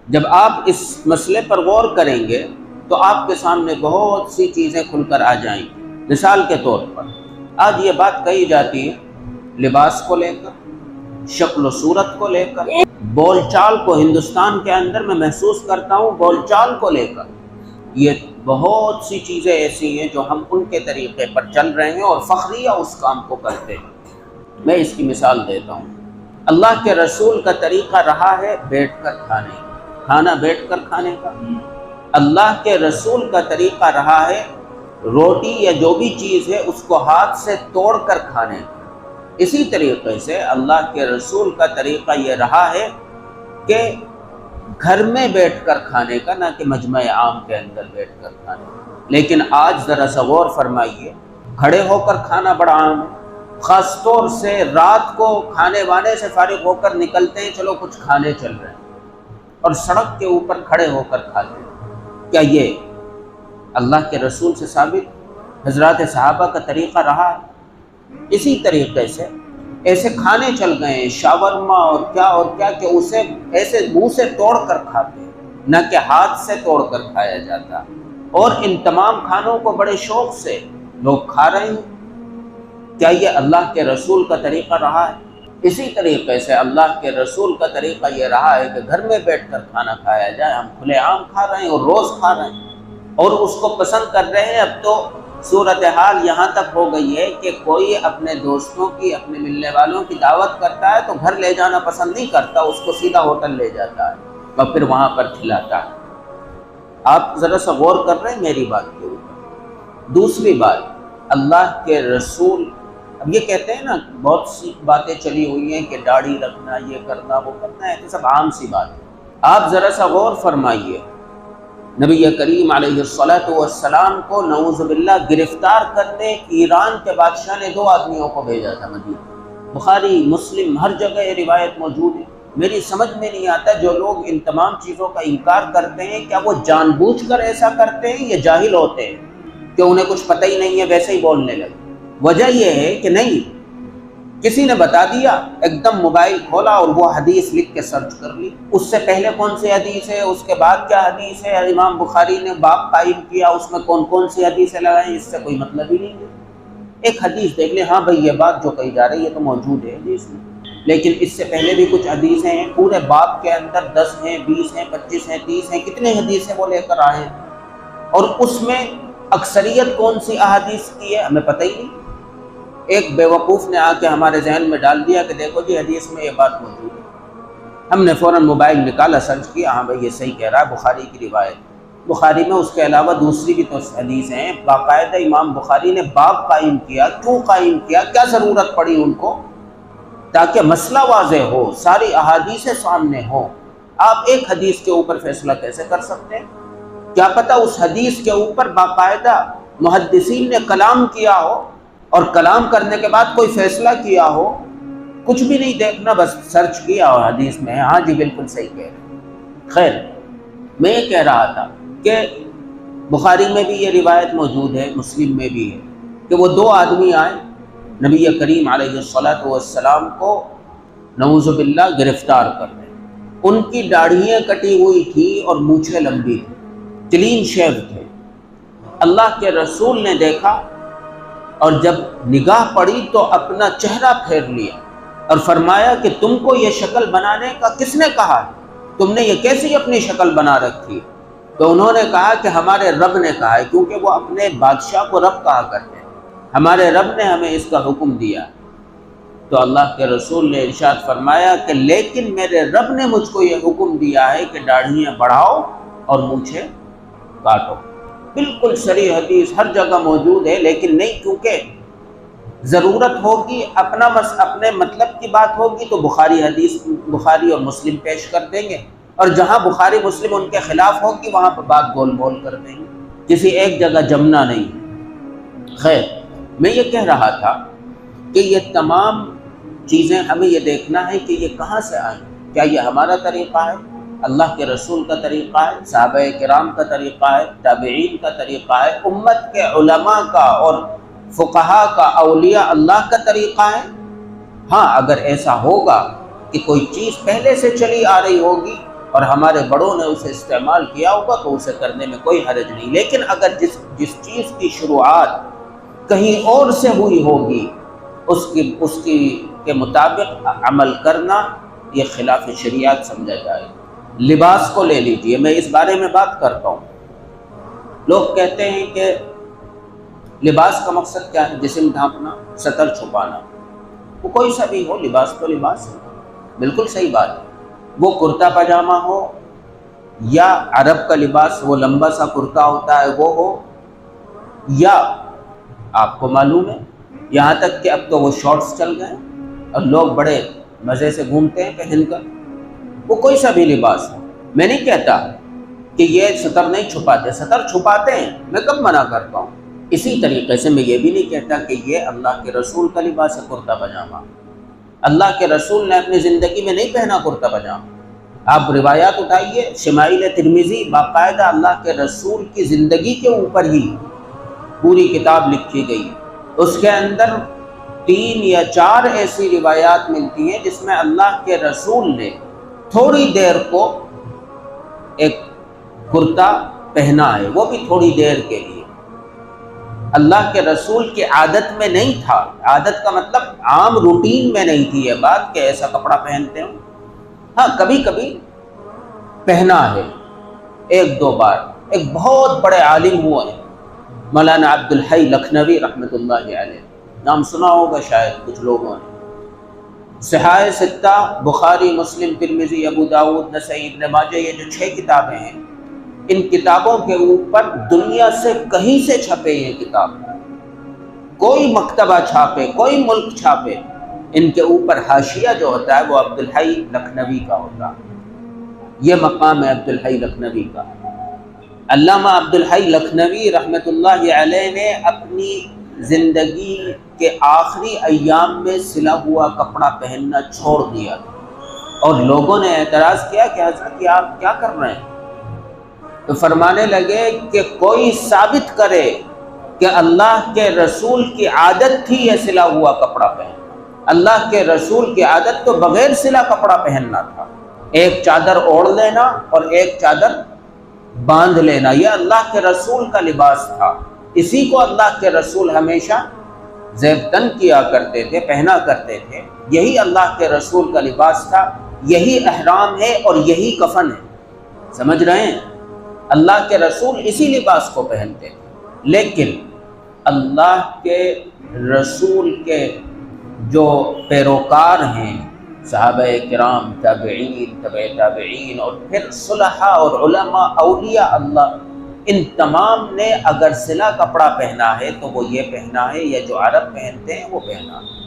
جب آپ اس مسئلے پر غور کریں گے تو آپ کے سامنے بہت سی چیزیں کھل کر آ جائیں گی۔ مثال کے طور پر آج یہ بات کہی جاتی ہے لباس کو لے کر، شکل و صورت کو لے کر، بول چال کو، ہندوستان کے اندر میں محسوس کرتا ہوں بول چال کو لے کر، یہ بہت سی چیزیں ایسی ہیں جو ہم ان کے طریقے پر چل رہے ہیں اور فخریہ اس کام کو کرتے ہیں۔ میں اس کی مثال دیتا ہوں۔ اللہ کے رسول کا طریقہ رہا ہے بیٹھ کر کھانے کا، کھانا بیٹھ کر کھانے کا۔ اللہ کے رسول کا طریقہ رہا ہے روٹی یا جو بھی چیز ہے اس کو ہاتھ سے توڑ کر کھانے کا۔ اسی طریقے سے اللہ کے رسول کا طریقہ یہ رہا ہے کہ گھر میں بیٹھ کر کھانے کا، نہ کہ مجمع عام کے اندر بیٹھ کر کھانے کا۔ لیکن آج ذرا سا غور فرمائیے، کھڑے ہو کر کھانا بڑا عام ہے، خاص طور سے رات کو کھانے وانے سے فارغ ہو کر نکلتے ہیں، چلو کچھ کھانے چل رہے ہیں، اور سڑک کے اوپر کھڑے ہو کر کھاتے ہیں۔ کیا یہ اللہ کے رسول سے ثابت حضرات صحابہ کا طریقہ رہا ہے؟ اسی طریقے سے ایسے کھانے چل گئے ہیں شاورما اور کیا کہ اسے ایسے منہ سے توڑ کر کھاتے ہیں، نہ کہ ہاتھ سے توڑ کر کھایا جاتا، اور ان تمام کھانوں کو بڑے شوق سے لوگ کھا رہے ہیں۔ کیا یہ اللہ کے رسول کا طریقہ رہا ہے؟ اسی طریقے سے اللہ کے رسول کا طریقہ یہ رہا ہے کہ گھر میں بیٹھ کر کھانا کھایا جائے۔ ہم کھلے عام کھا رہے ہیں اور روز کھا رہے ہیں اور اس کو پسند کر رہے ہیں۔ اب تو صورتحال یہاں تک ہو گئی ہے کہ کوئی اپنے دوستوں کی، اپنے ملنے والوں کی دعوت کرتا ہے تو گھر لے جانا پسند نہیں کرتا، اس کو سیدھا ہوٹل لے جاتا ہے اور پھر وہاں پر کھلاتا ہے۔ آپ ذرا سا غور کر رہے ہیں میری بات کے اوپر؟ دوسری بات، اللہ کے رسول، اب یہ کہتے ہیں نا بہت سی باتیں چلی ہوئی ہیں کہ داڑھی رکھنا، یہ کرنا، وہ کرنا ہے، تو سب عام سی بات ہے۔ آپ ذرا سا غور فرمائیے، نبی کریم علیہ السلام کو نعوذ باللہ گرفتار کرنے ایران کے بادشاہ نے 2 آدمیوں کو بھیجا تھا مدینہ۔ بخاری، مسلم، ہر جگہ یہ روایت موجود ہے۔ میری سمجھ میں نہیں آتا جو لوگ ان تمام چیزوں کا انکار کرتے ہیں، کیا وہ جان بوجھ کر ایسا کرتے ہیں یا جاہل ہوتے ہیں کہ انہیں کچھ پتہ ہی نہیں ہے ویسے ہی بولنے لگے؟ وجہ یہ ہے کہ نہیں، کسی نے بتا دیا، ایک دم موبائل کھولا اور وہ حدیث لکھ کے سرچ کر لی، اس سے پہلے کون سی حدیث ہے، اس کے بعد کیا حدیث ہے، امام بخاری نے باب قائم کیا، اس میں کون کون سی حدیثیں لگائیں، اس سے کوئی مطلب ہی نہیں ہے۔ ایک حدیث دیکھ لیں، ہاں بھئی یہ بات جو کہی جا رہی ہے تو موجود ہے حدیث میں، لیکن اس سے پہلے بھی کچھ حدیثیں ہیں، پورے باب کے اندر 10 ہیں، 20 ہیں، 25 ہیں، 30 ہیں، کتنے حدیثیں وہ لے کر آئے ہیں، اور اس میں اکثریت کون سی احادیث کی ہے ہمیں پتہ ہی نہیں۔ ایک بیوقوف نے آ کے ہمارے ذہن میں ڈال دیا کہ دیکھو جی حدیث میں یہ بات موجود ہے، ہم نے فوراً موبائل نکالا، سرچ کیا، ہاں بھئی یہ صحیح کہہ رہا ہے، بخاری کی روایت۔ بخاری میں اس کے علاوہ دوسری بھی تو حدیثیں ہیں، باقاعدہ امام بخاری نے باب قائم کیا۔ کیوں قائم کیا؟ کیا ضرورت پڑی ان کو؟ تاکہ مسئلہ واضح ہو، ساری احادیث سامنے ہوں۔ آپ ایک حدیث کے اوپر فیصلہ کیسے کر سکتے ہیں؟ کیا پتہ اس حدیث کے اوپر باقاعدہ محدثین نے کلام کیا ہو اور کلام کرنے کے بعد کوئی فیصلہ کیا ہو، کچھ بھی نہیں دیکھنا، بس سرچ کیا اور حدیث میں ہے، ہاں جی بالکل صحیح کہہ رہے ہیں۔ خیر، میں یہ کہہ رہا تھا کہ بخاری میں بھی یہ روایت موجود ہے، مسلم میں بھی ہے، کہ وہ 2 آدمی آئے نبی کریم علیہ السلام کو نعوذ باللہ گرفتار کر رہے ہیں۔ ان کی داڑھیاں کٹی ہوئی تھی اور مونچھیں لمبی تھی، کلین شیو تھے۔ اللہ کے رسول نے دیکھا اور جب نگاہ پڑی تو اپنا چہرہ پھیر لیا اور فرمایا کہ تم کو یہ شکل بنانے کا کس نے کہا ہے؟ تم نے یہ کیسی اپنی شکل بنا رکھی؟ تو انہوں نے کہا کہ ہمارے رب نے کہا ہے، کیونکہ وہ اپنے بادشاہ کو رب کہا کرتے ہیں، ہمارے رب نے ہمیں اس کا حکم دیا۔ تو اللہ کے رسول نے ارشاد فرمایا کہ لیکن میرے رب نے مجھ کو یہ حکم دیا ہے کہ داڑھیاں بڑھاؤ اور مونچھیں کاٹو۔ بالکل صریح حدیث ہر جگہ موجود ہے، لیکن نہیں، کیونکہ ضرورت ہوگی، اپنے مطلب کی بات ہوگی تو بخاری اور مسلم پیش کر دیں گے، اور جہاں بخاری مسلم ان کے خلاف ہوگی وہاں پر بات گول مول کر دیں گے، کسی ایک جگہ جمنا نہیں۔ خیر، میں یہ کہہ رہا تھا کہ یہ تمام چیزیں ہمیں یہ دیکھنا ہے کہ یہ کہاں سے آئیں۔ کیا یہ ہمارا طریقہ ہے؟ اللہ کے رسول کا طریقہ ہے؟ صحابہ کرام کا طریقہ ہے؟ تابعین کا طریقہ ہے؟ امت کے علماء کا اور فقہا کا، اولیاء اللہ کا طریقہ ہے؟ ہاں، اگر ایسا ہوگا کہ کوئی چیز پہلے سے چلی آ رہی ہوگی اور ہمارے بڑوں نے اسے استعمال کیا ہوگا تو اسے کرنے میں کوئی حرج نہیں، لیکن اگر جس چیز کی شروعات کہیں اور سے ہوئی ہوگی اس کی کے مطابق عمل کرنا یہ خلاف شریعت سمجھا جائے۔ لباس کو لے لیجئے، میں اس بارے میں بات کرتا ہوں۔ لوگ کہتے ہیں کہ لباس کا مقصد کیا ہے؟ جسم ڈھانپنا، سطر چھپانا۔ وہ کوئی سا بھی ہو، لباس تو لباس ہے، بالکل صحیح بات ہے۔ وہ کرتا پاجامہ ہو یا عرب کا لباس وہ لمبا سا کرتا ہوتا ہے وہ ہو، یا آپ کو معلوم ہے یہاں تک کہ اب تو وہ شارٹس چل گئے اور لوگ بڑے مزے سے گھومتے ہیں پہن کر، وہ کوئی سا بھی لباس ہو۔ میں نہیں کہتا کہ یہ سطر نہیں چھپاتے، سطر چھپاتے ہیں، میں کب منع کرتا ہوں۔ اسی طریقے سے میں یہ بھی نہیں کہتا کہ یہ اللہ کے رسول کا لباس ہے کرتا پاجامہ۔ اللہ کے رسول نے اپنی زندگی میں نہیں پہنا کرتا پاجامہ۔ آپ روایات اٹھائیے، شمائل ترمذی باقاعدہ اللہ کے رسول کی زندگی کے اوپر ہی پوری کتاب لکھی گئی، اس کے اندر 3 یا 4 ایسی روایات ملتی ہیں جس میں اللہ کے رسول نے تھوڑی دیر کو ایک کرتا پہنا ہے، وہ بھی تھوڑی دیر کے لیے۔ اللہ کے رسول کی عادت میں نہیں تھا، عادت کا مطلب عام روٹین میں نہیں تھی یہ بات کہ ایسا کپڑا پہنتے ہوں۔ ہاں کبھی کبھی پہنا ہے، 1-2 بار۔ ایک بہت بڑے عالم ہوئے ہیں مولانا عبد الحی لکھنوی رحمۃ اللہ علیہ، نام سنا ہوگا شاید کچھ لوگوں نے۔ صحاح 6 بخاری، مسلم، ترمذی، ابو داؤد، نسائی، ابن ماجہ، یہ جو 6 کتابیں ہیں، ان کتابوں کے اوپر دنیا سے کہیں سے چھپے یہ کتاب، کوئی مکتبہ چھاپے، کوئی ملک چھاپے، ان کے اوپر حاشیہ جو ہوتا ہے وہ عبد الحی لکھنوی کا ہوتا ہے۔ یہ مقام ہے عبد الحی لکھنوی کا۔ علامہ عبد الحی لکھنوی رحمۃ اللہ علیہ نے اپنی زندگی کے آخری ایام میں سلا ہوا کپڑا پہننا چھوڑ دیا اور لوگوں نے اعتراض کیا کہ حضرت یہ آپ کیا کر رہے ہیں؟ تو فرمانے لگے کہ کوئی ثابت کرے کہ اللہ کے رسول کی عادت تھی یہ سلا ہوا کپڑا پہننا۔ اللہ کے رسول کی عادت تو بغیر سلا کپڑا پہننا تھا، ایک چادر اوڑھ لینا اور ایک چادر باندھ لینا، یہ اللہ کے رسول کا لباس تھا۔ اسی کو اللہ کے رسول ہمیشہ زیب تن کیا کرتے تھے، پہنا کرتے تھے، یہی اللہ کے رسول کا لباس تھا، یہی احرام ہے اور یہی کفن ہے۔ سمجھ رہے ہیں؟ اللہ کے رسول اسی لباس کو پہنتے تھے، لیکن اللہ کے رسول کے جو پیروکار ہیں، صحابہ کرام، تابعین، تبع تابعین، اور پھر صلحاء اور علماء، اولیاء اللہ، ان تمام نے اگر سلا کپڑا پہنا ہے تو وہ یہ پہنا ہے، یا جو عرب پہنتے ہیں وہ پہنا ہے۔